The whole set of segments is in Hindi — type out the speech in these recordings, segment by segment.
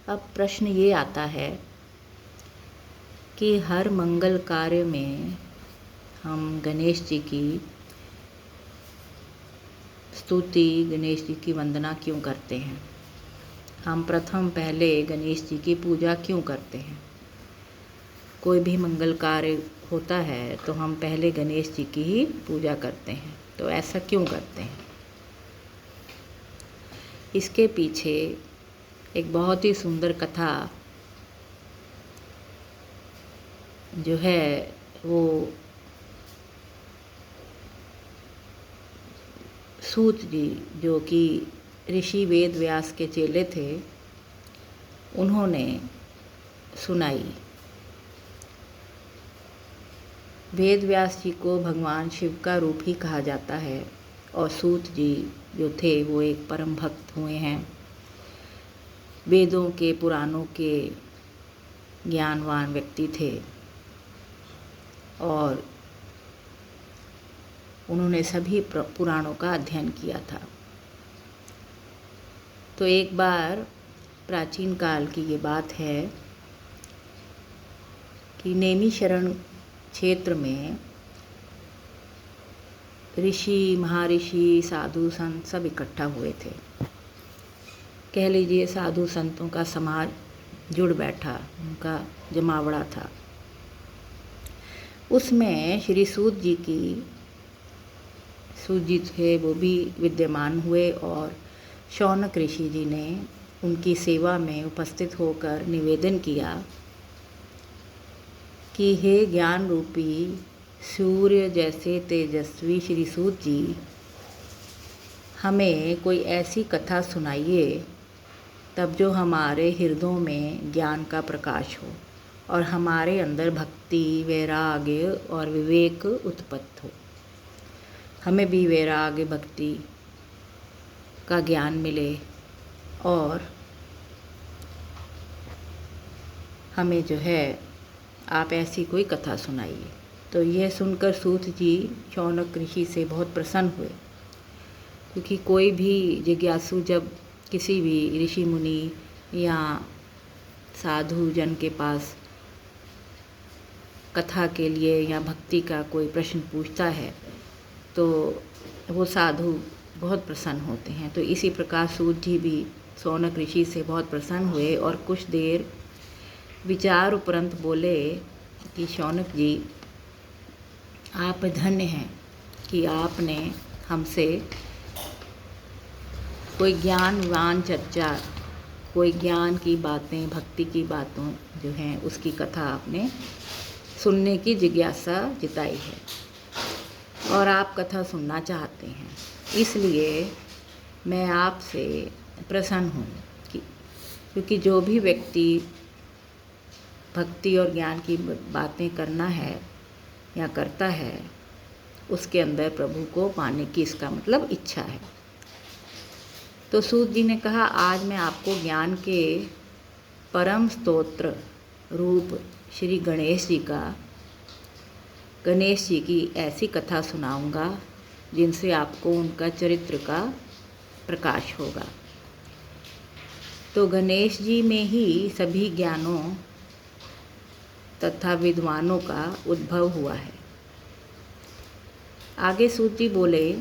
अब प्रश्न ये आता है कि हर मंगल कार्य में हम गणेश जी की स्तुति, गणेश जी की वंदना क्यों करते हैं? हम पहले गणेश जी की पूजा क्यों करते हैं? कोई भी मंगल कार्य होता है तो हम पहले गणेश जी की ही पूजा करते हैं। तो ऐसा क्यों करते हैं? इसके पीछे एक बहुत ही सुंदर कथा जो है वो सूत जी, जो कि ऋषि वेद व्यास के चेले थे, उन्होंने सुनाई। वेद व्यास जी को भगवान शिव का रूप ही कहा जाता है और सूत जी जो थे वो एक परम भक्त हुए हैं। वेदों के, पुराणों के ज्ञानवान व्यक्ति थे और उन्होंने सभी पुराणों का अध्ययन किया था। तो एक बार प्राचीन काल की ये बात है कि नैमिषारण्य क्षेत्र में ऋषि, महर्षि, साधु संत सब इकट्ठा हुए थे। कह लीजिए साधु संतों का समाज जुड़ बैठा, उनका जमावड़ा था। उसमें श्री सूत जी थे, वो भी विद्यमान हुए और शौनक ऋषि जी ने उनकी सेवा में उपस्थित होकर निवेदन किया कि हे ज्ञान रूपी सूर्य जैसे तेजस्वी श्री सूत जी, हमें कोई ऐसी कथा सुनाइए तब जो हमारे हृदयों में ज्ञान का प्रकाश हो और हमारे अंदर भक्ति, वैराग्य और विवेक उत्पन्न हो। हमें भी वैराग्य, भक्ति का ज्ञान मिले और हमें जो है आप ऐसी कोई कथा सुनाइए। तो यह सुनकर सूत जी शौनक ऋषि से बहुत प्रसन्न हुए, क्योंकि कोई भी जिज्ञासु जब किसी भी ऋषि मुनि या साधु जन के पास कथा के लिए या भक्ति का कोई प्रश्न पूछता है तो वो साधु बहुत प्रसन्न होते हैं। तो इसी प्रकार सूत जी भी शौनक ऋषि से बहुत प्रसन्न हुए और कुछ देर विचार उपरंत बोले कि शौनक जी, आप धन्य हैं कि आपने हमसे कोई ज्ञानवान चर्चा, कोई ज्ञान की बातें, भक्ति की बातों जो हैं उसकी कथा आपने सुनने की जिज्ञासा जताई है और आप कथा सुनना चाहते हैं। इसलिए मैं आपसे प्रसन्न हूँ क्योंकि जो भी व्यक्ति भक्ति और ज्ञान की बातें करना है या करता है, उसके अंदर प्रभु को पाने की इसका मतलब इच्छा है। तो सूत जी ने कहा, आज मैं आपको ज्ञान के परम स्तोत्र रूप श्री गणेश जी की ऐसी कथा सुनाऊंगा जिनसे आपको उनका चरित्र का प्रकाश होगा। तो गणेश जी में ही सभी ज्ञानों तथा विद्वानों का उद्भव हुआ है। आगे सूत जी बोले,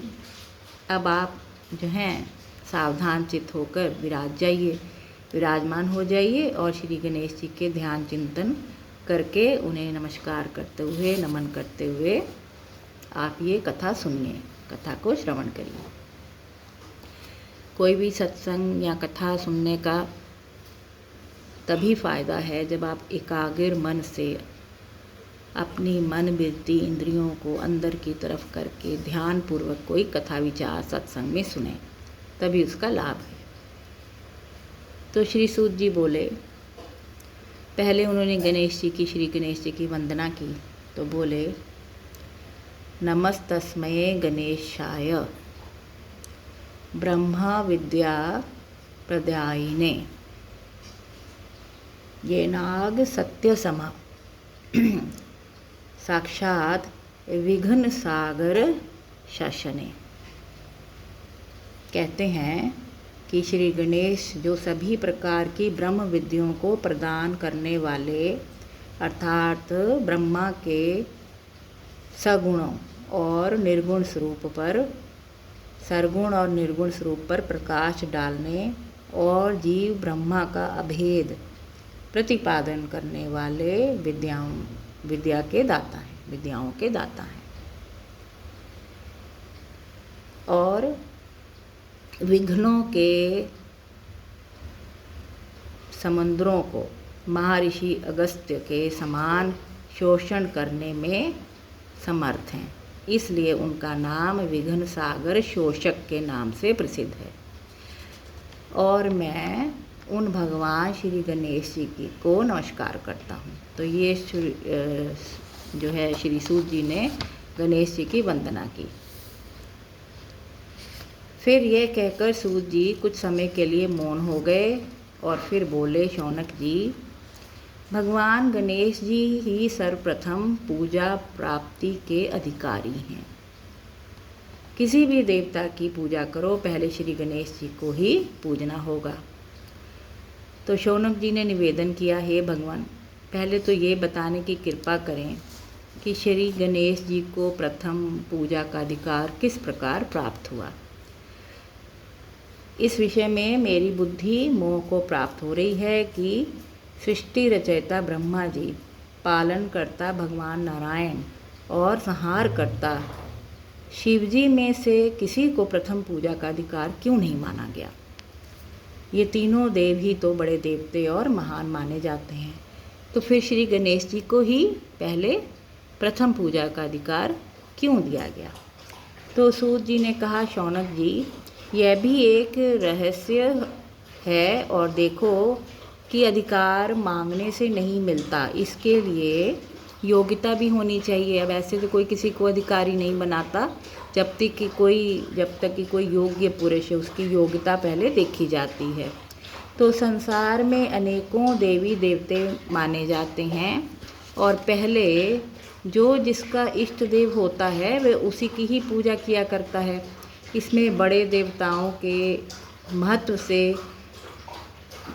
अब आप जो हैं सावधान चित्त होकर विराजमान हो जाइए और श्री गणेश जी के ध्यान चिंतन करके उन्हें नमस्कार करते हुए, नमन करते हुए आप ये कथा सुनिए, कथा को श्रवण करिए। कोई भी सत्संग या कथा सुनने का तभी फ़ायदा है जब आप एकाग्र मन से अपनी मन वृत्ति इंद्रियों को अंदर की तरफ करके ध्यान पूर्वक कोई कथा विचार सत्संग में सुने, तभी उसका लाभ है। तो श्री सूत जी बोले, पहले उन्होंने श्री गणेश जी की वंदना की तो बोले, नमस्तस्मै गणेशाय ब्रह्मा विद्या प्रदायिने येनाग सत्य समा साक्षात विघ्न सागर शासने। कहते हैं कि श्री गणेश जो सभी प्रकार की ब्रह्म विद्यों को प्रदान करने वाले अर्थात ब्रह्मा के सगुणों और निर्गुण स्वरूप पर सरगुण और निर्गुण स्वरूप पर प्रकाश डालने और जीव ब्रह्मा का अभेद प्रतिपादन करने वाले विद्याओं के दाता हैं और विघ्नों के समुद्रों को महर्षि अगस्त्य के समान शोषण करने में समर्थ हैं, इसलिए उनका नाम विघ्न सागर शोषक के नाम से प्रसिद्ध है। और मैं उन भगवान श्री गणेश जी की को नमस्कार करता हूँ। तो ये जो है श्री सूत जी ने गणेश जी की वंदना की। फिर ये कहकर सूत जी कुछ समय के लिए मौन हो गए और फिर बोले, शौनक जी, भगवान गणेश जी ही सर्वप्रथम पूजा प्राप्ति के अधिकारी हैं। किसी भी देवता की पूजा करो, पहले श्री गणेश जी को ही पूजना होगा। तो शौनक जी ने निवेदन किया, हे भगवान, पहले तो ये बताने की कृपा करें कि श्री गणेश जी को प्रथम पूजा का अधिकार किस प्रकार प्राप्त हुआ। इस विषय में मेरी बुद्धि मोह को प्राप्त हो रही है कि सृष्टि रचयिता ब्रह्मा जी, पालनकर्ता भगवान नारायण और संहारकर्ता शिव जी में से किसी को प्रथम पूजा का अधिकार क्यों नहीं माना गया। ये तीनों देव ही तो बड़े देवते और महान माने जाते हैं, तो फिर श्री गणेश जी को ही पहले प्रथम पूजा का अधिकार क्यों दिया गया। तो सूत जी ने कहा, शौनक जी, यह भी एक रहस्य है और देखो कि अधिकार मांगने से नहीं मिलता, इसके लिए योग्यता भी होनी चाहिए। अब ऐसे तो कोई किसी को अधिकारी नहीं बनाता, जब तक कि कोई योग्य पुरुष है उसकी योग्यता पहले देखी जाती है। तो संसार में अनेकों देवी देवते माने जाते हैं और पहले जो जिसका इष्ट देव होता है वह उसी की ही पूजा किया करता है। इसमें बड़े देवताओं के महत्व से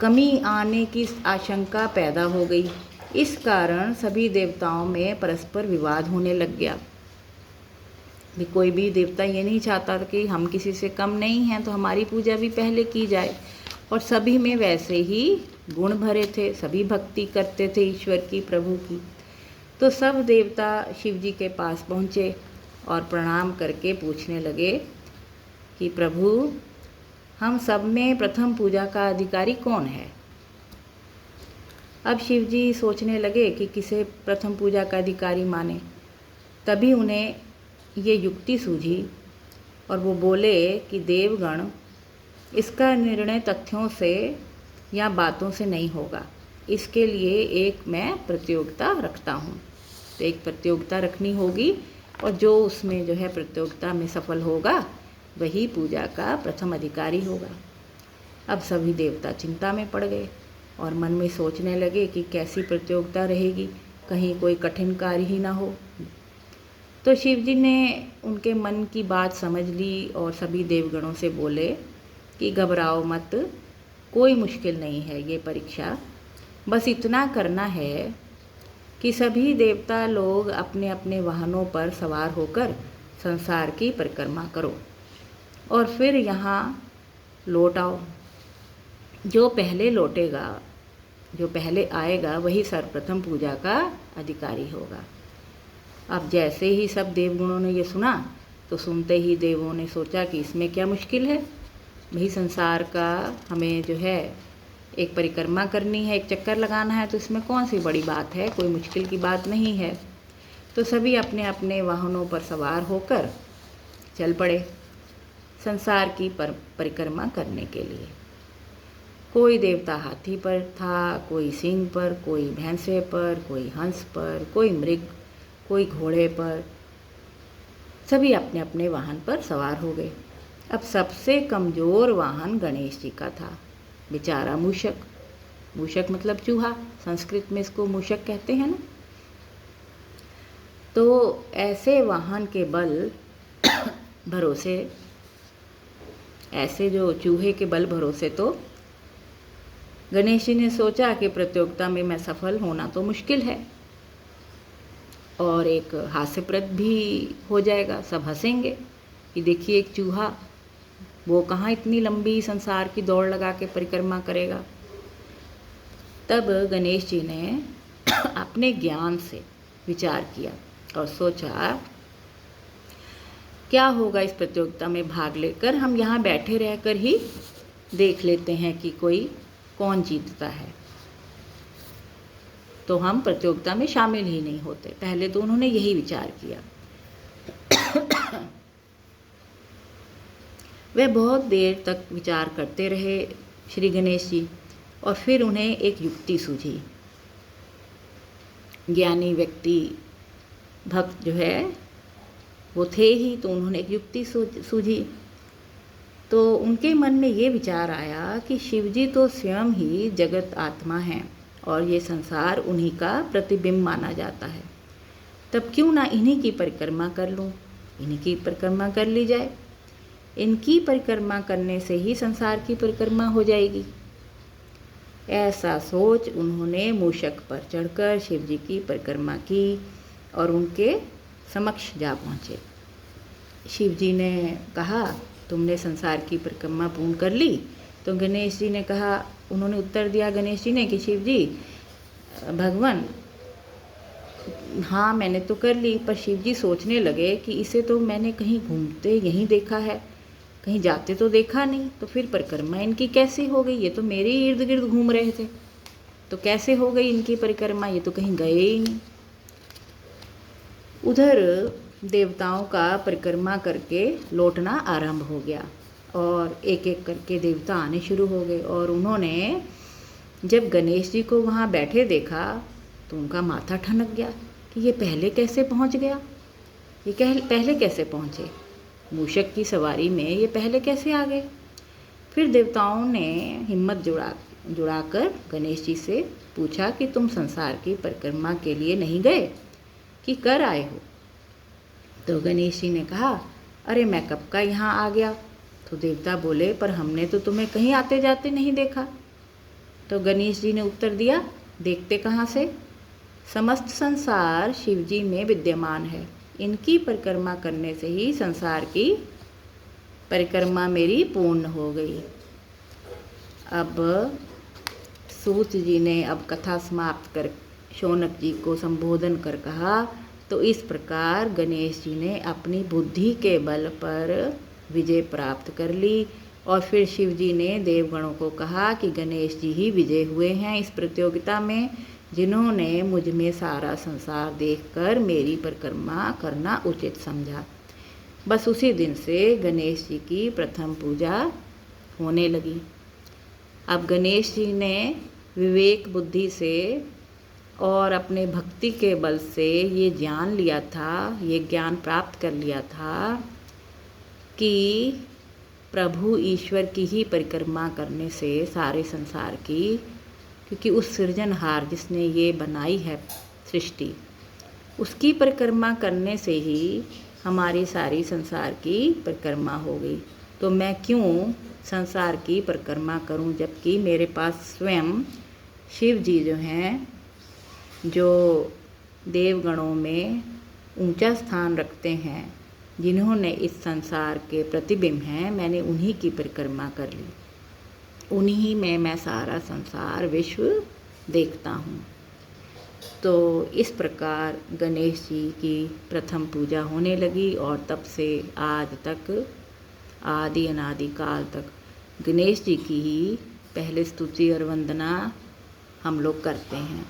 कमी आने की आशंका पैदा हो गई। इस कारण सभी देवताओं में परस्पर विवाद होने लग गया। कोई भी देवता ये नहीं चाहता कि हम किसी से कम नहीं हैं तो हमारी पूजा भी पहले की जाए, और सभी में वैसे ही गुण भरे थे, सभी भक्ति करते थे ईश्वर की, प्रभु की। तो सब देवता शिव जी के पास पहुँचे और प्रणाम करके पूछने लगे कि प्रभु, हम सब में प्रथम पूजा का अधिकारी कौन है। अब शिव जी सोचने लगे कि किसे प्रथम पूजा का अधिकारी माने। तभी उन्हें ये युक्ति सूझी और वो बोले कि देवगण, इसका निर्णय तथ्यों से या बातों से नहीं होगा, इसके लिए एक मैं प्रतियोगिता रखता हूँ। तो एक प्रतियोगिता रखनी होगी और जो उसमें जो है प्रतियोगिता में सफल होगा वही पूजा का प्रथम अधिकारी होगा। अब सभी देवता चिंता में पड़ गए और मन में सोचने लगे कि कैसी प्रतियोगिता रहेगी, कहीं कोई कठिन कार्य ही ना हो। तो शिव जी ने उनके मन की बात समझ ली और सभी देवगणों से बोले कि घबराओ मत, कोई मुश्किल नहीं है ये परीक्षा। बस इतना करना है कि सभी देवता लोग अपने अपने वाहनों पर सवार होकर संसार की परिक्रमा करो और फिर यहाँ लौट आओ। जो पहले लौटेगा, जो पहले आएगा वही सर्वप्रथम पूजा का अधिकारी होगा। अब जैसे ही सब देवगणों ने ये सुना तो सुनते ही देवों ने सोचा कि इसमें क्या मुश्किल है, वही संसार का हमें जो है एक परिक्रमा करनी है, एक चक्कर लगाना है, तो इसमें कौन सी बड़ी बात है, कोई मुश्किल की बात नहीं है। तो सभी अपने अपने वाहनों पर सवार होकर चल पड़े संसार की परिक्रमा करने के लिए। कोई देवता हाथी पर था, कोई सिंह पर, कोई भैंसे पर, कोई हंस पर, कोई मृग, कोई घोड़े पर, सभी अपने अपने वाहन पर सवार हो गए। अब सबसे कमज़ोर वाहन गणेश जी का था, बेचारा मूषक। मूषक मतलब चूहा, संस्कृत में इसको मूषक कहते हैं ना। तो ऐसे वाहन के बल भरोसे, ऐसे जो चूहे के बल भरोसे तो गणेश जी ने सोचा कि प्रतियोगिता में मैं सफल होना तो मुश्किल है और एक हास्यप्रद भी हो जाएगा, सब हंसेंगे कि देखिए एक चूहा, वो कहाँ इतनी लंबी संसार की दौड़ लगा के परिक्रमा करेगा। तब गणेश जी ने अपने ज्ञान से विचार किया और सोचा क्या होगा इस प्रतियोगिता में भाग लेकर, हम यहाँ बैठे रहकर ही देख लेते हैं कि कौन जीतता है। तो हम प्रतियोगिता में शामिल ही नहीं होते। पहले तो उन्होंने यही विचार किया। वे बहुत देर तक विचार करते रहे श्री गणेश जी और फिर उन्हें एक युक्ति सूझी। ज्ञानी व्यक्ति भक्त जो है वो थे ही, तो उन्होंने एक युक्ति सूझी। तो उनके मन में ये विचार आया कि शिवजी तो स्वयं ही जगत आत्मा हैं और ये संसार उन्हीं का प्रतिबिंब माना जाता है, तब क्यों ना इन्हीं की परिक्रमा कर लूँ, इन्हीं की परिक्रमा कर ली जाए। इनकी परिक्रमा करने से ही संसार की परिक्रमा हो जाएगी। ऐसा सोच उन्होंने मूषक पर चढ़कर शिवजी की परिक्रमा की और उनके समक्ष जा पहुँचे। शिवजी ने कहा, तुमने संसार की परिक्रमा पूर्ण कर ली? तो गणेश जी ने कहा, उन्होंने उत्तर दिया गणेश जी ने कि शिव जी, भगवान, हाँ मैंने तो कर ली, पर शिव जी सोचने लगे कि इसे तो मैंने कहीं घूमते यहीं देखा है, कहीं जाते तो देखा नहीं, तो फिर परिक्रमा इनकी कैसे हो गई? ये तो मेरे इर्द गिर्द घूम रहे थे, तो कैसे हो गई इनकी परिक्रमा? ये तो कहीं गए ही नहीं। उधर देवताओं का परिक्रमा करके लौटना आरंभ हो गया और एक एक करके देवता आने शुरू हो गए। और उन्होंने जब गणेश जी को वहाँ बैठे देखा तो उनका माथा ठनक गया कि ये पहले कैसे पहुँच गया, ये पहले कैसे पहुँचे, मूषक की सवारी में ये पहले कैसे आ गए। फिर देवताओं ने हिम्मत जुड़ाकर गणेश जी से पूछा कि तुम संसार की परिक्रमा के लिए नहीं गए कि कर आए हो? तो गणेश जी ने कहा, अरे मैं कब का यहाँ आ गया। तो देवता बोले, पर हमने तो तुम्हें कहीं आते जाते नहीं देखा। तो गणेश जी ने उत्तर दिया, देखते कहाँ से, समस्त संसार शिवजी में विद्यमान है, इनकी परिक्रमा करने से ही संसार की परिक्रमा मेरी पूर्ण हो गई। अब सूत जी ने अब कथा समाप्त कर शौनक जी को संबोधन कर कहा, तो इस प्रकार गणेश जी ने अपनी बुद्धि के बल पर विजय प्राप्त कर ली। और फिर शिव जी ने देवगणों को कहा कि गणेश जी ही विजय हुए हैं इस प्रतियोगिता में, जिन्होंने मुझ में सारा संसार देखकर मेरी परिक्रमा करना उचित समझा। बस उसी दिन से गणेश जी की प्रथम पूजा होने लगी। अब गणेश जी ने विवेक बुद्धि से और अपने भक्ति के बल से ये जान लिया था, ये ज्ञान प्राप्त कर लिया था कि प्रभु ईश्वर की ही परिक्रमा करने से सारे संसार की, क्योंकि उस सृजनहार जिसने ये बनाई है सृष्टि, उसकी परिक्रमा करने से ही हमारी सारी संसार की परिक्रमा हो गई। तो मैं क्यों संसार की परिक्रमा करूं, जबकि मेरे पास स्वयं शिव जी जो हैं, जो देवगणों में ऊंचा स्थान रखते हैं, जिन्होंने इस संसार के प्रतिबिंब हैं, मैंने उन्हीं की परिक्रमा कर ली, उन्हीं में मैं सारा संसार विश्व देखता हूँ। तो इस प्रकार गणेश जी की प्रथम पूजा होने लगी और तब से आज तक, आदि अनादि काल तक गणेश जी की ही पहले स्तुति और वंदना हम लोग करते हैं।